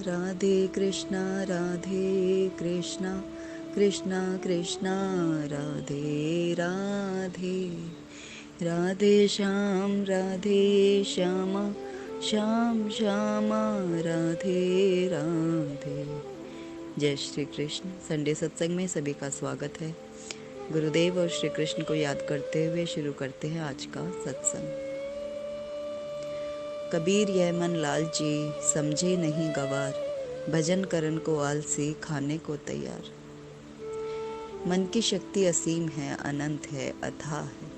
राधे कृष्णा कृष्णा कृष्णा राधे राधे, राधे श्याम श्याम श्याम राधे राधे। जय श्री कृष्ण। संडे सत्संग में सभी का स्वागत है। गुरुदेव और श्री कृष्ण को याद करते हुए शुरू करते हैं आज का सत्संग। कबीर यह मन लालची समझे नहीं गवार, भजन करन को आलसी खाने को तैयार। मन की शक्ति असीम है, अनंत है, अथाह है।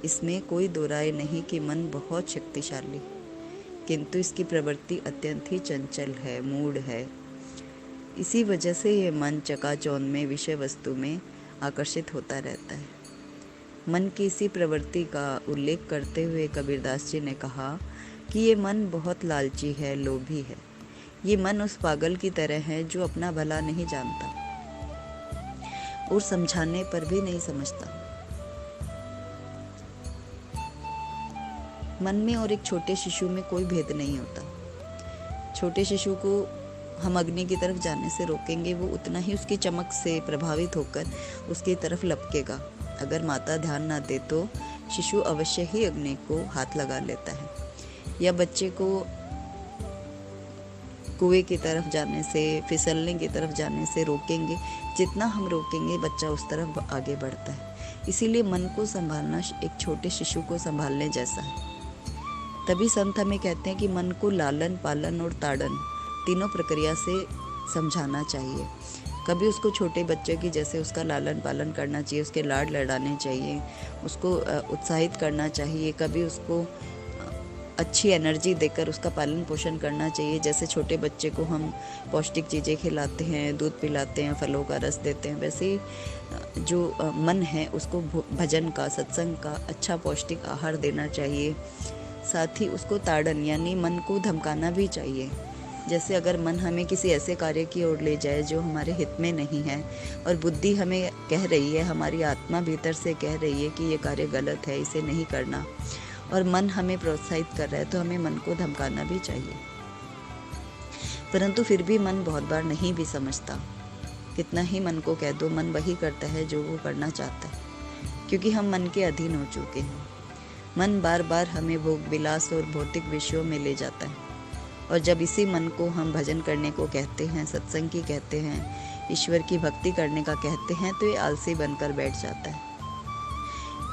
इसमें कोई दो राय नहीं कि मन बहुत शक्तिशाली, किंतु इसकी प्रवृत्ति अत्यंत ही चंचल है, मूढ़ है। इसी वजह से यह मन चकाचौंध में विषय वस्तु में आकर्षित होता रहता है। मन की इसी प्रवृत्ति का उल्लेख करते हुए कबीरदास जी ने कहा कि ये मन बहुत लालची है, लोभी है। ये मन उस पागल की तरह है जो अपना भला नहीं जानता और समझाने पर भी नहीं समझता। मन में और एक छोटे शिशु में कोई भेद नहीं होता। छोटे शिशु को हम अग्नि की तरफ जाने से रोकेंगे, वो उतना ही उसकी चमक से प्रभावित होकर उसकी तरफ लपकेगा। अगर माता ध्यान ना दे तो शिशु अवश्य ही अग्नि को हाथ लगा लेता है। या बच्चे को कुएं की तरफ जाने से, फिसलने की तरफ जाने से रोकेंगे, जितना हम रोकेंगे बच्चा उस तरफ आगे बढ़ता है। इसीलिए मन को संभालना एक छोटे शिशु को संभालने जैसा है। तभी संत हमें कहते हैं कि मन को लालन, पालन और ताड़न तीनों प्रक्रिया से समझाना चाहिए। कभी उसको छोटे बच्चे की जैसे उसका लालन पालन करना चाहिए, उसके लाड लड़ाने चाहिए, उसको उत्साहित करना चाहिए। कभी उसको अच्छी एनर्जी देकर उसका पालन पोषण करना चाहिए। जैसे छोटे बच्चे को हम पौष्टिक चीज़ें खिलाते हैं, दूध पिलाते हैं, फलों का रस देते हैं, वैसे ही जो मन है उसको भजन का, सत्संग का अच्छा पौष्टिक आहार देना चाहिए। साथ ही उसको ताड़न यानी मन को धमकाना भी चाहिए। जैसे अगर मन हमें किसी ऐसे कार्य की ओर ले जाए जो हमारे हित में नहीं है और बुद्धि हमें कह रही है, हमारी आत्मा भीतर से कह रही है कि ये कार्य गलत है, इसे नहीं करना, और मन हमें प्रोत्साहित कर रहा है, तो हमें मन को धमकाना भी चाहिए। परंतु फिर भी मन बहुत बार नहीं भी समझता। कितना ही मन को कह दो, मन वही करता है जो वो करना चाहता है, क्योंकि हम मन के अधीन हो चुके हैं। मन बार बार हमें भोग विलास और भौतिक विषयों में ले जाता है, और जब इसी मन को हम भजन करने को कहते हैं, सत्संग की कहते हैं, ईश्वर की भक्ति करने का कहते हैं, तो ये आलसी बनकर बैठ जाता है।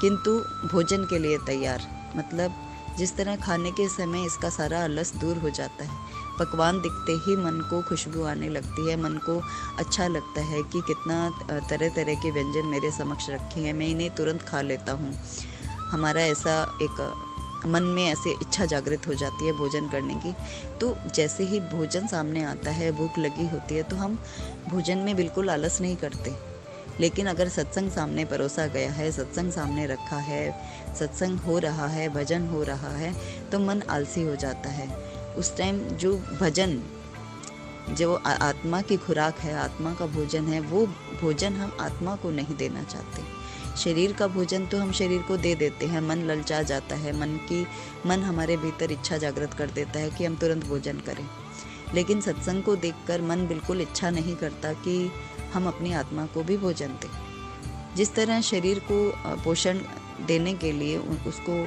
किंतु भोजन के लिए तैयार, मतलब जिस तरह खाने के समय इसका सारा आलस दूर हो जाता है। पकवान दिखते ही मन को खुशबू आने लगती है, मन को अच्छा लगता है कि कितना तरह तरह के व्यंजन मेरे समक्ष रखे हैं, मैं इन्हें तुरंत खा लेता हूँ। हमारा ऐसा एक मन में ऐसे इच्छा जागृत हो जाती है भोजन करने की। तो जैसे ही भोजन सामने आता है, भूख लगी होती है, तो हम भोजन में बिल्कुल आलस नहीं करते। लेकिन अगर सत्संग सामने परोसा गया है, सत्संग सामने रखा है, सत्संग हो रहा है, भजन हो रहा है, तो मन आलसी हो जाता है। उस टाइम जो भजन, जो आत्मा की खुराक है, आत्मा का भोजन है, वो भोजन हम आत्मा को नहीं देना चाहते। शरीर का भोजन तो हम शरीर को दे देते हैं, मन ललचा जाता है, मन हमारे भीतर इच्छा जागृत कर देता है कि हम तुरंत भोजन करें। लेकिन सत्संग को देखकर मन बिल्कुल इच्छा नहीं करता कि हम अपनी आत्मा को भी भोजन दें। जिस तरह शरीर को पोषण देने के लिए, उसको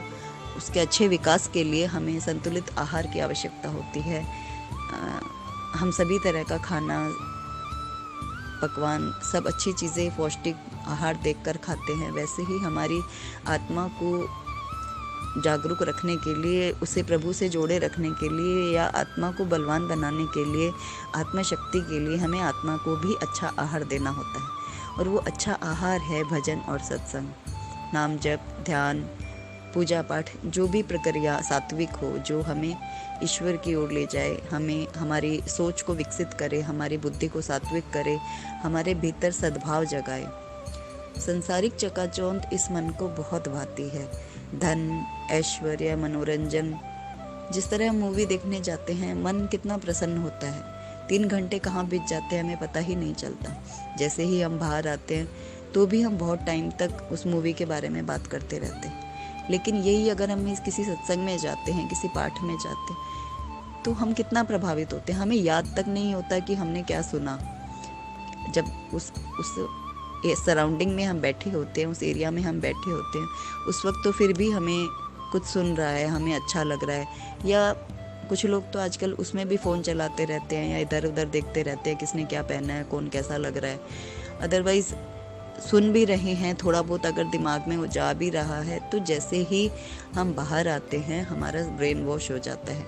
उसके अच्छे विकास के लिए हमें संतुलित आहार की आवश्यकता होती है। हम सभी तरह का खाना, पकवान, सब अच्छी चीज़ें पौष्टिक आहार देखकर खाते हैं। वैसे ही हमारी आत्मा को जागरूक रखने के लिए, उसे प्रभु से जोड़े रखने के लिए, या आत्मा को बलवान बनाने के लिए, आत्मशक्ति के लिए हमें आत्मा को भी अच्छा आहार देना होता है। और वो अच्छा आहार है भजन और सत्संग, नाम जप, ध्यान, पूजा पाठ, जो भी प्रक्रिया सात्विक हो, जो हमें ईश्वर की ओर ले जाए, हमें हमारी सोच को विकसित करे, हमारी बुद्धि को सात्विक करे, हमारे भीतर सद्भाव जगाए। संसारिक चकाचौंध इस मन को बहुत भाती है। धन, ऐश्वर्य, मनोरंजन, जिस तरह हम मूवी देखने जाते हैं, मन कितना प्रसन्न होता है। 3 घंटे कहाँ बीत जाते हैं हमें पता ही नहीं चलता। जैसे ही हम बाहर आते हैं तो भी हम बहुत टाइम तक उस मूवी के बारे में बात करते रहते हैं। लेकिन यही अगर हम किसी सत्संग में जाते हैं, किसी पाठ में जाते हैं, तो हम कितना प्रभावित होते हैं, हमें याद तक नहीं होता कि हमने क्या सुना। जब उस सराउंडिंग में हम बैठे होते हैं, उस एरिया में हम बैठे होते हैं, उस वक्त तो फिर भी हमें कुछ सुन रहा है, हमें अच्छा लग रहा है। या कुछ लोग तो आजकल उसमें भी फ़ोन चलाते रहते हैं या इधर उधर देखते रहते हैं किसने क्या पहना है, कौन कैसा लग रहा है। अदरवाइज़ सुन भी रहे हैं, थोड़ा बहुत अगर दिमाग में वो जा भी रहा है, तो जैसे ही हम बाहर आते हैं हमारा ब्रेन वॉश हो जाता है।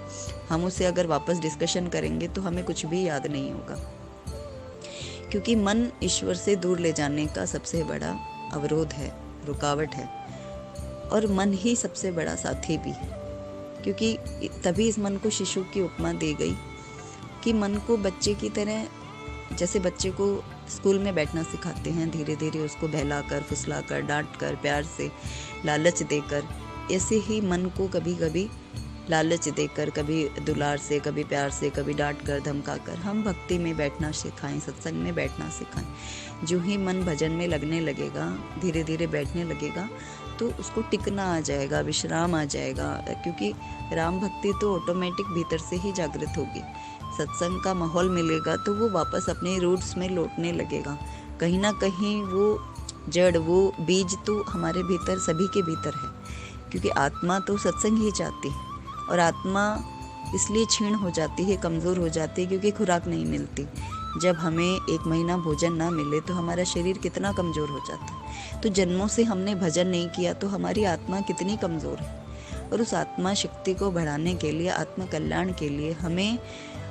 हम उसे अगर वापस डिस्कशन करेंगे तो हमें कुछ भी याद नहीं होगा, क्योंकि मन ईश्वर से दूर ले जाने का सबसे बड़ा अवरोध है, रुकावट है। और मन ही सबसे बड़ा साथी भी है, क्योंकि तभी इस मन को शिशु की उपमा दी गई कि मन को बच्चे की तरह, जैसे बच्चे को स्कूल में बैठना सिखाते हैं, धीरे धीरे उसको बहलाकर, फुसलाकर, डांटकर, प्यार से, लालच देकर, ऐसे ही मन को कभी कभी लालच देकर, कभी दुलार से, कभी प्यार से, कभी डांट कर, धमका कर हम भक्ति में बैठना सिखाएं, सत्संग में बैठना सिखाएं। जो ही मन भजन में लगने लगेगा, धीरे धीरे बैठने लगेगा, तो उसको टिकना आ जाएगा, विश्राम आ जाएगा, क्योंकि राम भक्ति तो ऑटोमेटिक भीतर से ही जागृत होगी। सत्संग का माहौल मिलेगा तो वो वापस अपने रूट्स में लौटने लगेगा। कहीं ना कहीं वो जड़, वो बीज तो हमारे भीतर, सभी के भीतर है, क्योंकि आत्मा तो सत्संग ही चाहती है। और आत्मा इसलिए क्षीण हो जाती है, कमज़ोर हो जाती है, क्योंकि खुराक नहीं मिलती। जब हमें 1 महीना भोजन ना मिले तो हमारा शरीर कितना कमज़ोर हो जाता है। तो जन्मों से हमने भजन नहीं किया तो हमारी आत्मा कितनी कमज़ोर है। और उस आत्मा शक्ति को बढ़ाने के लिए, आत्म कल्याण के लिए हमें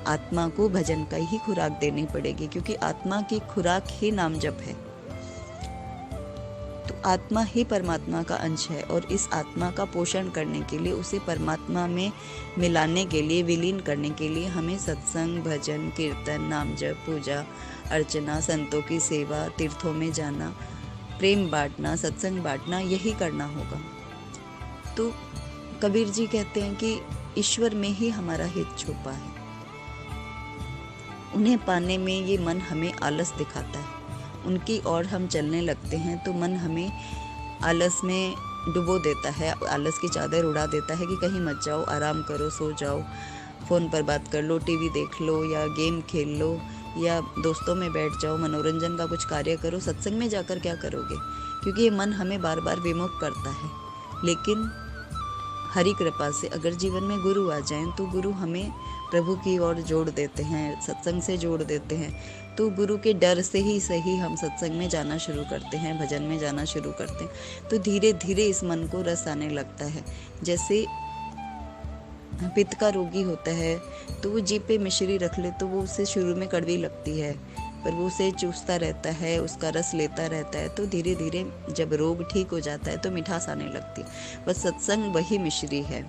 आत्मा को भजन का ही खुराक देनी पड़ेगी, क्योंकि आत्मा की खुराक ही नाम जप है। तो आत्मा ही परमात्मा का अंश है, और इस आत्मा का पोषण करने के लिए, उसे परमात्मा में मिलाने के लिए, विलीन करने के लिए हमें सत्संग, भजन, कीर्तन, नाम जप, पूजा अर्चना, संतों की सेवा, तीर्थों में जाना, प्रेम बांटना, सत्संग बांटना, यही करना होगा। तो कबीर जी कहते हैं कि ईश्वर में ही हमारा हित छुपा है। उन्हें पाने में ये मन हमें आलस दिखाता है, उनकी ओर हम चलने लगते हैं तो मन हमें आलस में डुबो देता है, आलस की चादर उड़ा देता है कि कहीं मत जाओ, आराम करो, सो जाओ, फ़ोन पर बात कर लो, टीवी देख लो, या गेम खेल लो, या दोस्तों में बैठ जाओ, मनोरंजन का कुछ कार्य करो। सत्संग में जाकर क्या करोगे? क्योंकि ये मन हमें बार बार विमुख करता है। लेकिन हरि कृपा से अगर जीवन में गुरु आ जाएं तो गुरु हमें प्रभु की ओर जोड़ देते हैं, सत्संग से जोड़ देते हैं। तो गुरु के डर से ही सही हम सत्संग में जाना शुरू करते हैं, भजन में जाना शुरू करते हैं। तो धीरे धीरे इस मन को रस आने लगता है। जैसे पित्त का रोगी होता है तो वो जीभ पे मिश्री रख ले तो वो उसे शुरू में कड़वी लगती है, पर वो उसे चूसता रहता है, उसका रस लेता रहता है। तो धीरे धीरे जब रोग ठीक हो जाता है तो मिठास आने लगती है। बस सत्संग वही मिश्री है,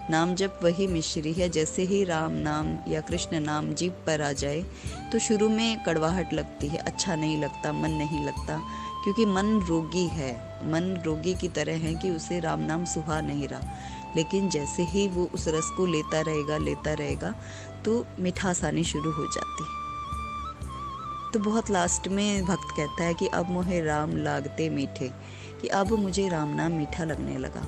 नाम जप वही मिश्री है। जैसे ही राम नाम या कृष्ण नाम जीभ पर आ जाए तो शुरू में कड़वाहट लगती है, अच्छा नहीं लगता, मन नहीं लगता, क्योंकि मन रोगी है। मन रोगी की तरह है कि उसे राम नाम सुहा नहीं रहा। लेकिन जैसे ही वो उस रस को लेता रहेगा तो मिठास आनी शुरू हो जाती है। तो बहुत लास्ट में भक्त कहता है कि अब मोहे राम लागते मीठे, कि अब मुझे राम नाम मीठा लगने लगा।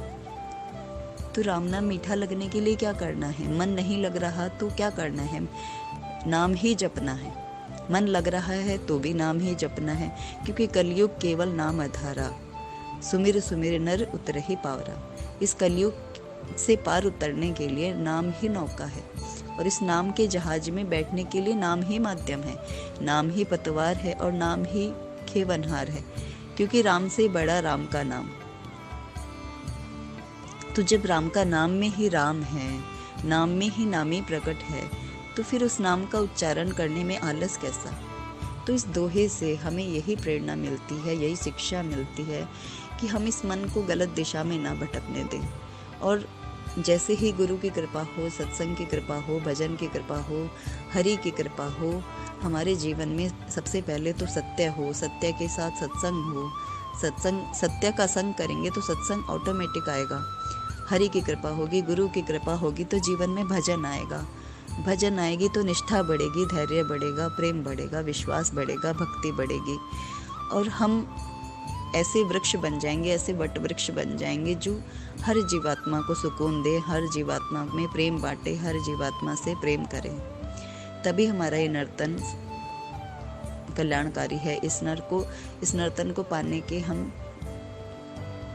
तो राम नाम मीठा लगने के लिए क्या करना है? मन नहीं लग रहा तो क्या करना है? नाम ही जपना है। मन लग रहा है तो भी नाम ही जपना है, क्योंकि कलयुग केवल नाम आधारा, सुमिर सुमिर नर उतर ही पावरा। इस कलयुग से पार उतरने के लिए नाम ही नौका है, और इस नाम के जहाज में बैठने के लिए नाम ही माध्यम है, नाम ही पतवार है और नाम ही खेवनहार है, क्योंकि राम से बड़ा राम का नाम। तो जब राम का नाम में ही राम है, नाम में ही नामी प्रकट है, तो फिर उस नाम का उच्चारण करने में आलस कैसा? तो इस दोहे से हमें यही प्रेरणा मिलती है, यही शिक्षा मिलती है कि हम इस मन को गलत दिशा में ना भटकने दें। और जैसे ही गुरु की कृपा हो, सत्संग की कृपा हो, भजन की कृपा हो, हरि की कृपा हो, हमारे जीवन में सबसे पहले तो सत्य हो, सत्य के साथ सत्संग हो। सत्य का संग करेंगे तो सत्संग ऑटोमेटिक आएगा। हरि की कृपा होगी, गुरु की कृपा होगी तो जीवन में भजन आएगा। भजन आएगी तो निष्ठा बढ़ेगी, धैर्य बढ़ेगा, प्रेम बढ़ेगा, विश्वास बढ़ेगा, भक्ति बढ़ेगी। और हम ऐसे वृक्ष बन जाएंगे, ऐसे वट वृक्ष बन जाएंगे जो हर जीवात्मा को सुकून दे, हर जीवात्मा में प्रेम बांटे, हर जीवात्मा से प्रेम करें। तभी हमारा ये नर्तन कल्याणकारी है। इस नर्तन को पाने के हम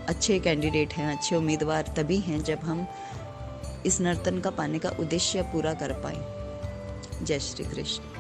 अच्छे कैंडिडेट हैं, अच्छे उम्मीदवार तभी हैं जब हम इस नर्तन का पाने का उद्देश्य पूरा कर पाए। जय श्री कृष्ण।